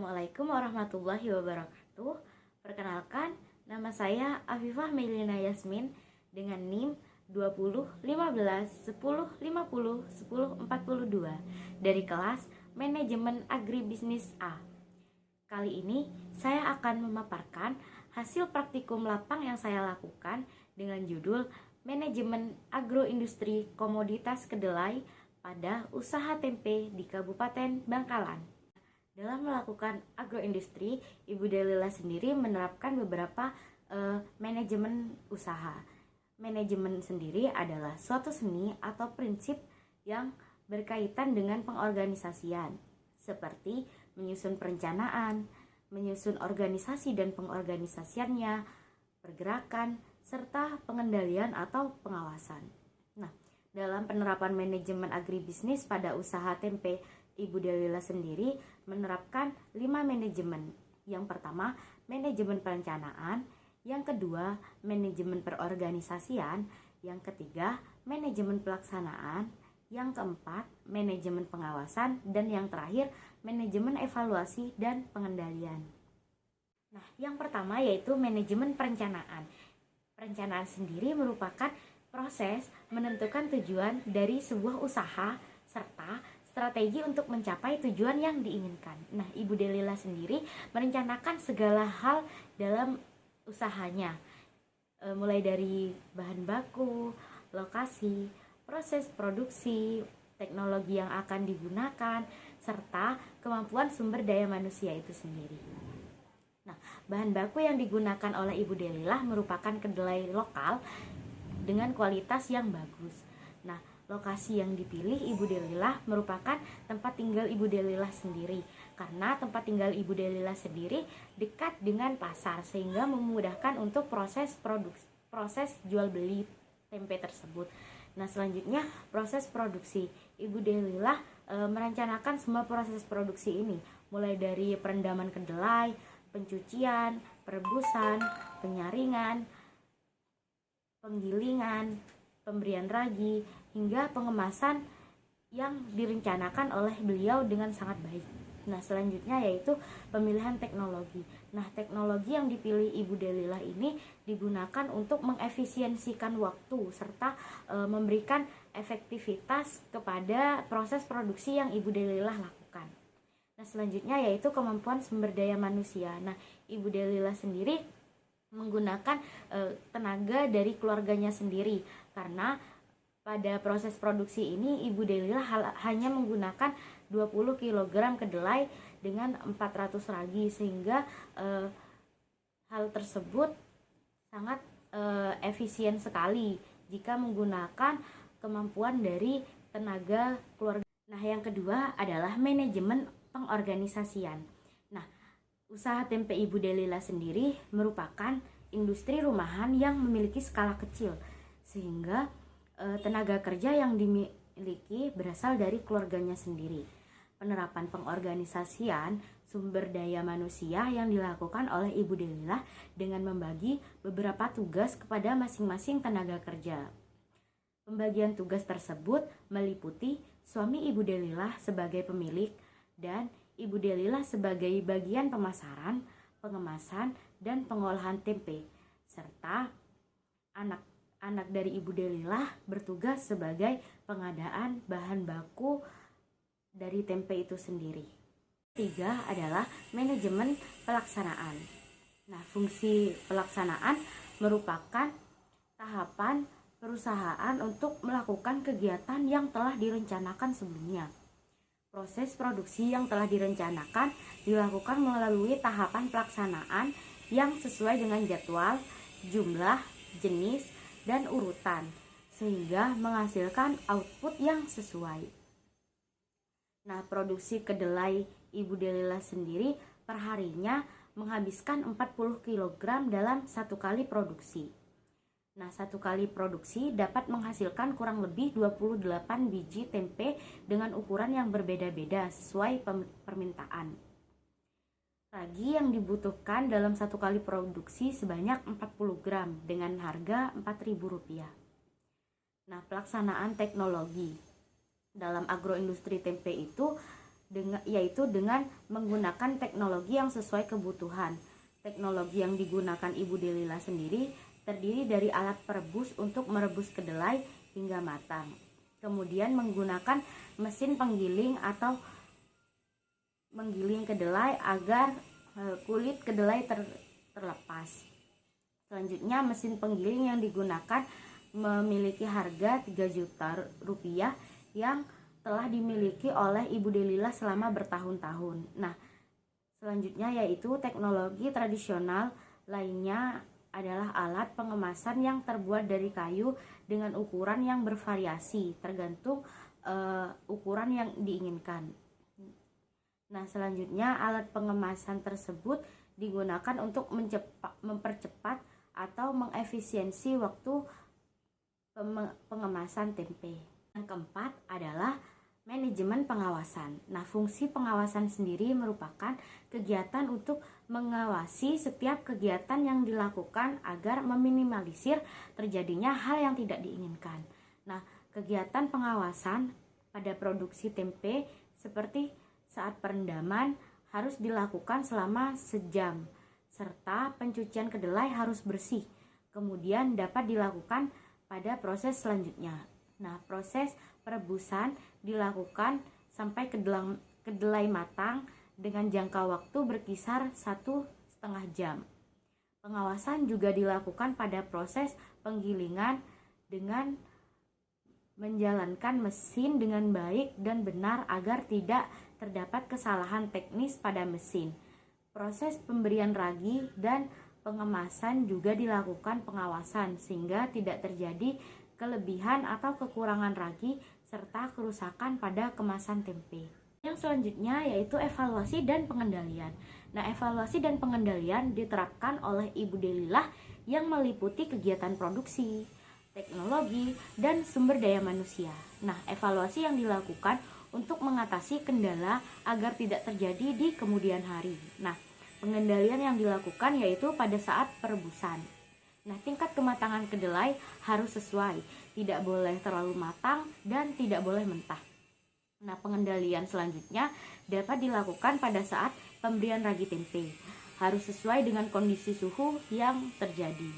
Assalamualaikum warahmatullahi wabarakatuh. Perkenalkan, nama saya Afifah Melina Yasmin dengan NIM 20 15 10 50 10 42 dari kelas Manajemen Agribisnis A. Kali ini saya akan memaparkan hasil praktikum lapang yang saya lakukan dengan judul Manajemen Agroindustri Komoditas Kedelai pada usaha tempe di Kabupaten Bangkalan. Dalam melakukan agroindustri, Ibu Delila sendiri menerapkan beberapa manajemen usaha. Manajemen sendiri adalah suatu seni atau prinsip yang berkaitan dengan pengorganisasian, seperti menyusun perencanaan, menyusun organisasi dan pengorganisasiannya, pergerakan, serta pengendalian atau pengawasan. Nah, dalam penerapan manajemen agribisnis pada usaha tempe, Ibu Delila sendiri menerapkan 5 manajemen. Yang pertama, manajemen perencanaan. Yang kedua, manajemen perorganisasian. Yang ketiga, manajemen pelaksanaan. Yang keempat, manajemen pengawasan. Dan yang terakhir, manajemen evaluasi dan pengendalian. Nah, yang pertama yaitu manajemen perencanaan. Perencanaan sendiri merupakan proses menentukan tujuan dari sebuah usaha serta strategi untuk mencapai tujuan yang diinginkan. Nah, Ibu Delila sendiri merencanakan segala hal dalam usahanya, mulai dari bahan baku, lokasi, proses produksi, teknologi yang akan digunakan, serta kemampuan sumber daya manusia itu sendiri. Nah, bahan baku yang digunakan oleh Ibu Delila merupakan kedelai lokal dengan kualitas yang bagus. Nah, lokasi yang dipilih Ibu Delila merupakan tempat tinggal Ibu Delila sendiri, karena tempat tinggal Ibu Delila sendiri dekat dengan pasar sehingga memudahkan untuk proses jual beli tempe tersebut. Nah, selanjutnya proses produksi. Ibu Delila merencanakan semua proses produksi ini, mulai dari perendaman kedelai, pencucian, perebusan, penyaringan, penggilingan, pemberian ragi, hingga pengemasan yang direncanakan oleh beliau dengan sangat baik. Nah, selanjutnya yaitu pemilihan teknologi. Nah, teknologi yang dipilih Ibu Delila ini digunakan untuk mengefisiensikan waktu serta memberikan efektivitas kepada proses produksi yang Ibu Delila lakukan. Nah, selanjutnya yaitu kemampuan sumber daya manusia. Nah, Ibu Delila sendiri menggunakan tenaga dari keluarganya sendiri, karena pada proses produksi ini Ibu Delila hanya menggunakan 20 kg kedelai dengan 400 ragi, sehingga hal tersebut sangat efisien sekali jika menggunakan kemampuan dari tenaga keluarga. Nah, yang kedua adalah manajemen pengorganisasian. Nah, usaha tempe Ibu Delila sendiri merupakan industri rumahan yang memiliki skala kecil, sehingga tenaga kerja yang dimiliki berasal dari keluarganya sendiri. Penerapan pengorganisasian sumber daya manusia yang dilakukan oleh Ibu Delila dengan membagi beberapa tugas kepada masing-masing tenaga kerja. Pembagian tugas tersebut meliputi suami Ibu Delila sebagai pemilik dan Ibu Delila sebagai bagian pemasaran, pengemasan, dan pengolahan tempe, serta anak dari Ibu Delila bertugas sebagai pengadaan bahan baku dari tempe itu sendiri. Ketiga adalah manajemen pelaksanaan. Nah, fungsi pelaksanaan merupakan tahapan perusahaan untuk melakukan kegiatan yang telah direncanakan sebelumnya. Proses produksi yang telah direncanakan dilakukan melalui tahapan pelaksanaan yang sesuai dengan jadwal, jumlah, jenis, dan urutan, sehingga menghasilkan output yang sesuai. Nah, produksi kedelai Ibu Delila sendiri perharinya menghabiskan 40 kg dalam satu kali produksi. Nah, satu kali produksi dapat menghasilkan kurang lebih 28 biji tempe dengan ukuran yang berbeda-beda sesuai permintaan. Ragi yang dibutuhkan dalam satu kali produksi sebanyak 40 gram dengan harga Rp4.000. Nah, pelaksanaan teknologi dalam agroindustri tempe itu yaitu dengan menggunakan teknologi yang sesuai kebutuhan. Teknologi yang digunakan Ibu Delila sendiri terdiri dari alat perebus untuk merebus kedelai hingga matang. Kemudian menggunakan mesin penggiling atau menggiling kedelai agar kulit kedelai terlepas. Selanjutnya, mesin penggiling yang digunakan memiliki harga 3 juta rupiah yang telah dimiliki oleh Ibu Delila selama bertahun-tahun. Nah, selanjutnya yaitu teknologi tradisional lainnya adalah alat pengemasan yang terbuat dari kayu dengan ukuran yang bervariasi tergantung ukuran yang diinginkan. Nah, selanjutnya alat pengemasan tersebut digunakan untuk mempercepat atau mengefisiensi waktu pengemasan tempe. Yang keempat adalah manajemen pengawasan. Nah, fungsi pengawasan sendiri merupakan kegiatan untuk mengawasi setiap kegiatan yang dilakukan agar meminimalisir terjadinya hal yang tidak diinginkan. Nah, kegiatan pengawasan pada produksi tempe seperti saat perendaman harus dilakukan selama sejam, serta pencucian kedelai harus bersih. Kemudian dapat dilakukan pada proses selanjutnya. Nah, proses perebusan dilakukan sampai kedelai matang dengan jangka waktu berkisar 1,5 jam. Pengawasan juga dilakukan pada proses penggilingan dengan menjalankan mesin dengan baik dan benar agar tidak terdapat kesalahan teknis pada mesin. Proses pemberian ragi dan pengemasan juga dilakukan pengawasan sehingga tidak terjadi kelebihan atau kekurangan ragi serta kerusakan pada kemasan tempe. Yang selanjutnya yaitu evaluasi dan pengendalian. Nah, evaluasi dan pengendalian diterapkan oleh Ibu Delilah yang meliputi kegiatan produksi, teknologi, dan sumber daya manusia. Nah, evaluasi yang dilakukan untuk mengatasi kendala agar tidak terjadi di kemudian hari. Nah, pengendalian yang dilakukan yaitu pada saat perebusan. Nah, tingkat kematangan kedelai harus sesuai, tidak boleh terlalu matang dan tidak boleh mentah. Nah, pengendalian selanjutnya dapat dilakukan pada saat pemberian ragi tempe. Harus sesuai dengan kondisi suhu yang terjadi.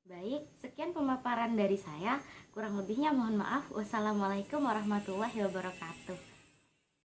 Baik, sekian pemaparan dari saya. Kurang lebihnya mohon maaf. Wassalamualaikum warahmatullahi wabarakatuh.